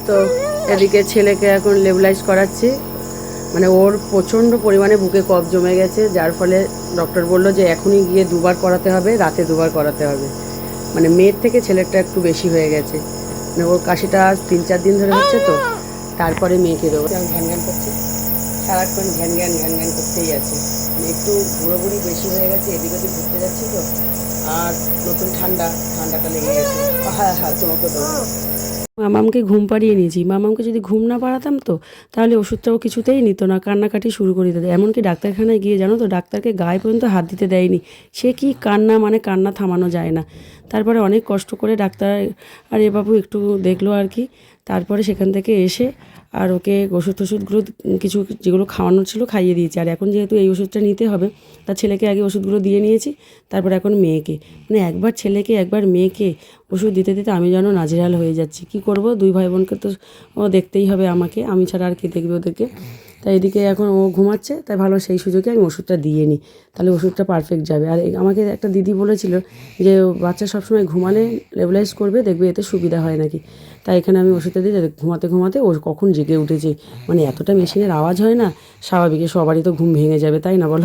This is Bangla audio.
তো এদিকে ছেলেকে এখন লেবুলাইজ করাচ্ছি। মানে ওর প্রচণ্ড পরিমাণে বুকে কফ জমে গেছে, যার ফলে ডক্টর বলল যে এখনই গিয়ে 2বার করাতে হবে, রাতে 2বার করাতে হবে। মানে মেয়ের থেকে ছেলেরটা একটু বেশি হয়ে গেছে। মানে ওর কাশিটা আজ 3-4 দিন ধরে হচ্ছে, তো তারপরে মেয়েকে দেবো। ঘ্যান ঘ্যান করছে, সারাক্ষণ ঘ্যান ঘ্যান ঘ্যান ঘ্যান করতেই আছে। মানে একটু বুড়ো বুড়ি বেশি হয়ে গেছে, এদিক ওদিক ঘুরতে যাচ্ছি তো, আর নতুন ঠান্ডাটা লেগে গেছে। হ্যাঁ হ্যাঁ, তোমাকে দেবো। মামামকে ঘুম পাড়িয়ে নিয়েছি। মামামকে যদি ঘুম না পাড়াতাম তো তাহলে ওষুধটাও কিছুতেই নিত না, কান্নাকাটি শুরু করে দিত। এমনকি ডাক্তারখানায় গিয়ে জানো তো, ডাক্তারকে গায়ে পর্যন্ত হাত দিতে দেয়নি। সে কি কান্না, মানে কান্না থামানো যায় না। তারপরে অনেক কষ্ট করে ডাক্তার আর এ বাবু একটু দেখলো আর কি। তারপরে সেখান থেকে এসে আর ওকে ওষুধগুলো কিছু যেগুলো খাওয়ানোর ছিল খাইয়ে দিয়েছি। আর এখন যেহেতু এই ওষুধটা নিতে হবে, তার ছেলেকে আগে ওষুধগুলো দিয়ে নিয়েছি, তারপর এখন মেয়েকে। মানে একবার ছেলেকে একবার মেয়েকে ওষুধ দিতে দিতে আমি যেন নাজেহাল হয়ে যাচ্ছি। কি করব, 2 ভাই বোনকে তো দেখতেই হবে আমাকে, আমি ছাড়া আর কে দেখবে ওদেরকে। তাই এদিকে এখন ও ঘুমাচ্ছে, তাই ভালো সেই সুযোগে আমি ওষুধটা দিয়ে নিই, তাহলে ওষুধটা পারফেক্ট যাবে। আর আমাকে একটা দিদি বলেছিল যে বাচ্চা সবসময় ঘুমালে লেবুলাইজ করবে, দেখবে এতে সুবিধা হয় নাকি। তাই এখানে আমি ওষুধটা দিই, ঘুমাতে ঘুমাতে ও কখন জেগে উঠেছে। মানে এতটা মেশিনের আওয়াজ হয় না, স্বাভাবিক সবারই তো ঘুম ভেঙে যাবে, তাই না বলো।